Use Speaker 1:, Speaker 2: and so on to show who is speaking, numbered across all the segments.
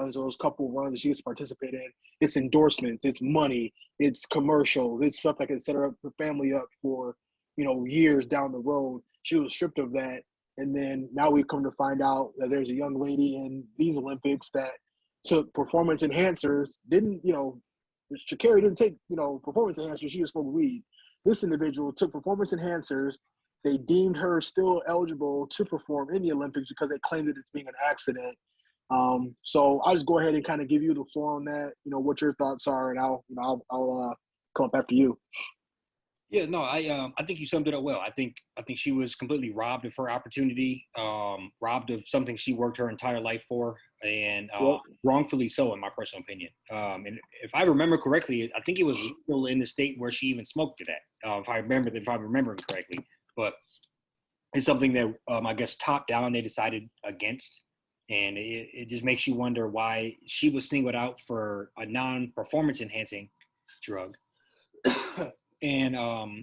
Speaker 1: or those couple of runs that she gets to participate in, it's endorsements, it's money, it's commercial, it's stuff that can set her family up for, years down the road. She was stripped of that. And then now we come to find out that there's a young lady in these Olympics that took performance enhancers, Sha'Carri didn't take, performance enhancers, she just smoked weed. This individual took performance enhancers. They deemed her still eligible to perform in the Olympics because they claimed that it's being an accident. So I'll just go ahead and kind of give you the floor on that, what your thoughts are, and I'll come up after you.
Speaker 2: Yeah, no, I think you summed it up well. I think she was completely robbed of her opportunity, robbed of something she worked her entire life for, and wrongfully so, in my personal opinion. And if I remember correctly, I think it was legal in the state where she even smoked it at. If I'm remembering correctly, but it's something that I guess top down they decided against, and it just makes you wonder why she was singled out for a non-performance enhancing drug. And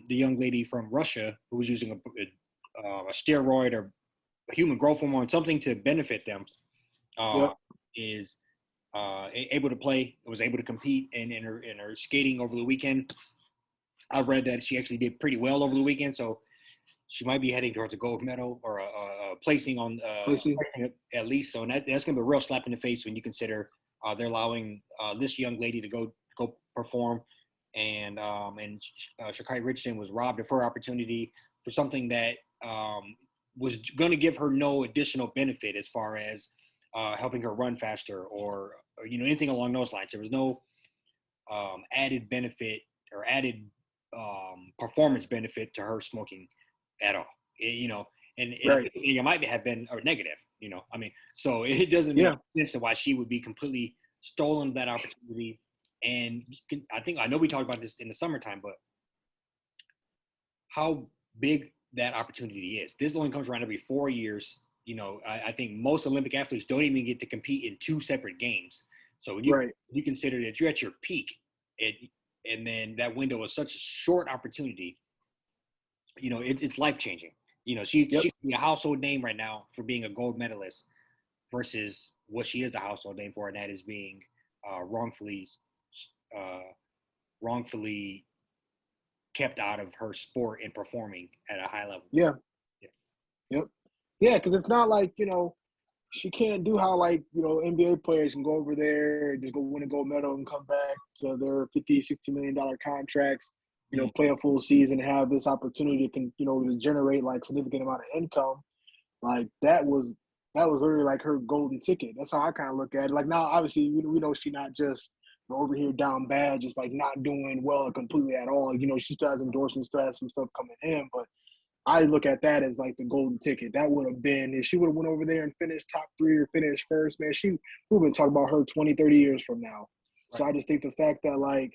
Speaker 2: the young lady from Russia who was using a steroid or a human growth hormone, something to benefit them, is able to play, was able to compete in her skating over the weekend. I read that she actually did pretty well over the weekend, so she might be heading towards a gold medal or a placing on at least. So that's going to be a real slap in the face when you consider they're allowing this young lady to go perform. And Sha'Carri Richardson was robbed of her opportunity for something that was going to give her no additional benefit as far as helping her run faster or anything along those lines. There was no added benefit or added performance benefit to her smoking at all. And it might have been or negative. So it doesn't make sense to why she would be completely stolen that opportunity. And I know we talked about this in the summertime, but how big that opportunity is. This only comes around every 4 years. I think most Olympic athletes don't even get to compete in 2 separate games. So when you consider that you're at your peak, and then that window is such a short opportunity, it's life-changing. She could be a household name right now for being a gold medalist versus what she is a household name for, and that is being wrongfully kept out of her sport and performing at a high level.
Speaker 1: Because it's not like she can't do how NBA players can go over there and just go win a gold medal and come back to their $50-60 million contracts, play a full season, have this opportunity to generate significant amount of income. That was literally her golden ticket. That's how I kind of look at it. Now obviously we know she's not just over here down bad, just not doing well completely at all. She still has endorsements, still has some stuff coming in, but I look at that as the golden ticket. That would have been, if she would have went over there and finished top 3 or finished first, man, we would have been talking about her 20, 30 years from now. Right. So I just think the fact that like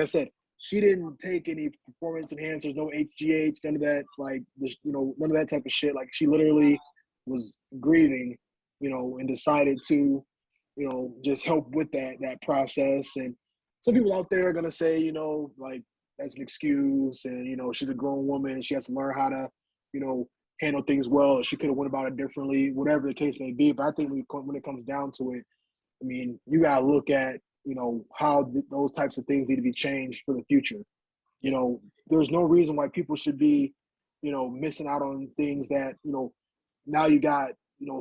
Speaker 1: I said, she didn't take any performance enhancers, no HGH, none of that, none of that type of shit. She literally was grieving, and decided to, just help with that process. And some people out there are going to say, that's an excuse, and, she's a grown woman and she has to learn how to, handle things well. She could have went about it differently, whatever the case may be. But I think when it comes down to it, I mean, you got to look at, how those types of things need to be changed for the future. There's no reason why people should be, missing out on things that, now you got,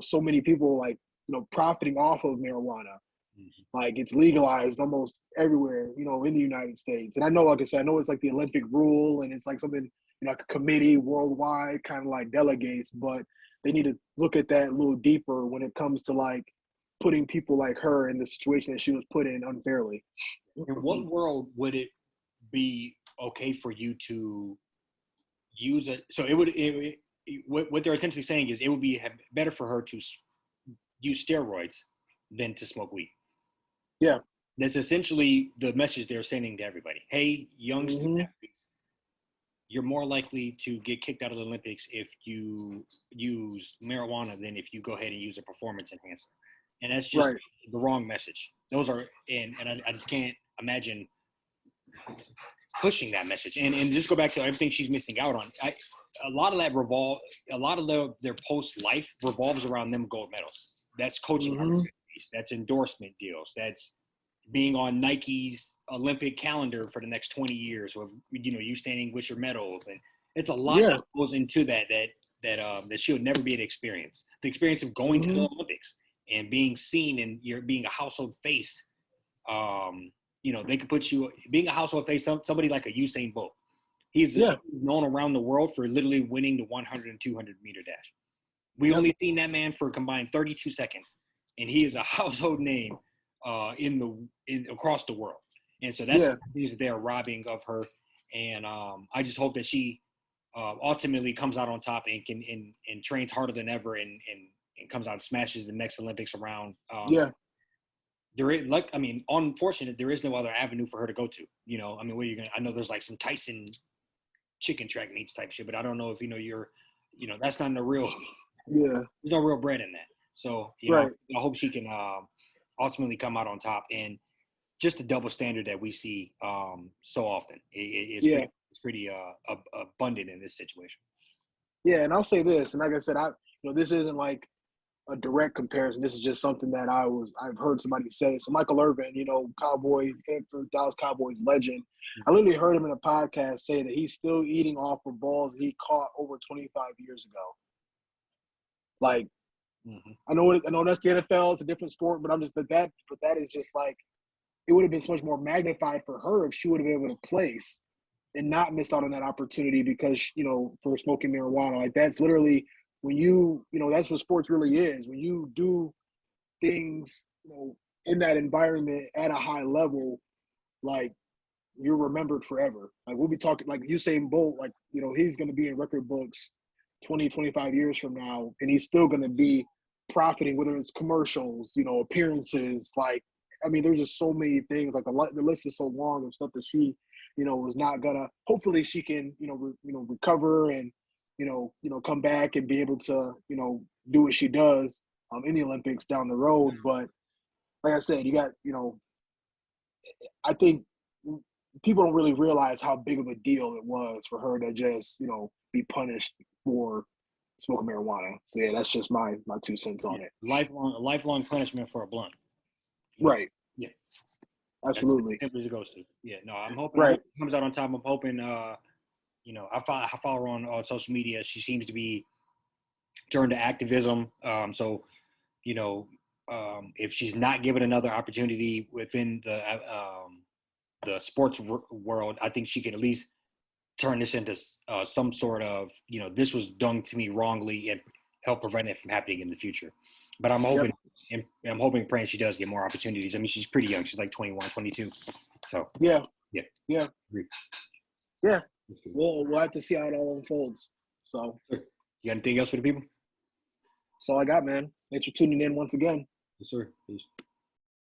Speaker 1: so many people profiting off of marijuana. Mm-hmm. It's legalized almost everywhere, in the United States. And I know, like I said, I know it's the Olympic rule and it's something, a committee worldwide kind of delegates, but they need to look at that a little deeper when it comes to putting people like her in the situation that she was put in unfairly.
Speaker 2: In what world would it be okay for you to use it? So what they're essentially saying is it would be better for her to use steroids than to smoke weed.
Speaker 1: Yeah.
Speaker 2: That's essentially the message they're sending to everybody. Hey, young student athletes, you're more likely to get kicked out of the Olympics if you use marijuana than if you go ahead and use a performance enhancer. And that's just the wrong message. Those are, and I just can't imagine pushing that message. And just go back to everything she's missing out on. A lot of their post life revolves around them gold medals. That's coaching. opportunities. That's endorsement deals. That's being on Nike's Olympic calendar for the next 20 years, with you standing with your medals, and it's a lot that goes into that she'll never be able to experience. The experience of going to the Olympics and being seen, and you're being a household face. They could put you being a household face. Somebody like a Usain Bolt. He's known around the world for literally winning the 100 and 200 meter dash. We only seen that man for a combined 32 seconds, and he is a household name across the world. And so that's the things that they're robbing of her. And I just hope that she ultimately comes out on top and trains harder than ever and comes out and smashes the next Olympics around. There is unfortunate, there is no other avenue for her to go to. Where you're gonna? I know there's like some Tyson chicken track meets type shit, but I don't know if that's not the real. There's no real bread in that. So I hope she can ultimately come out on top. And just the double standard that we see so often, it's pretty abundant in this situation.
Speaker 1: Yeah, and I'll say this, and like I said, this isn't like a direct comparison. This is just something that I've heard somebody say. So Michael Irvin, Cowboy, Dallas Cowboys legend. I literally heard him in a podcast say that he's still eating off of balls he caught over 25 years ago. Like, I know that's the NFL. It's a different sport, but that is just like, it would have been so much more magnified for her if she would have been able to place and not miss out on that opportunity because, for smoking marijuana. Like, that's literally when that's what sports really is. When you do things, in that environment at a high level, like, you're remembered forever. Like, we'll be talking, like Usain Bolt, like, he's going to be in record books 20, 25 years from now, and he's still going to be profiting, whether it's commercials, appearances. Like, there's just so many things. Like, the list is so long of stuff that she, is not gonna. Hopefully, she can, recover and, come back and be able to, do what she does in the Olympics down the road. But like I said, you got, I think people don't really realize how big of a deal it was for her to just, be punished for smoking marijuana. So yeah, that's just my 2 cents on it.
Speaker 2: Lifelong punishment for a blunt.
Speaker 1: Right.
Speaker 2: Yeah.
Speaker 1: Absolutely.
Speaker 2: As simple as it goes to. Yeah. No, I'm hoping it comes out on top. I'm hoping. I follow her on social media. She seems to be turned to activism. So, if she's not given another opportunity within the sports world, I think she could at least turn this into some sort of, this was done to me wrongly, and help prevent it from happening in the future. But I'm hoping, and I'm hoping and praying she does get more opportunities. She's pretty young. She's like 21, 22. So
Speaker 1: yeah.
Speaker 2: Agreed.
Speaker 1: Yeah. We'll have to see how it all unfolds. So,
Speaker 2: you got anything else for the people?
Speaker 1: That's all I got, man. Thanks for tuning in once again.
Speaker 2: Yes, sir. Peace.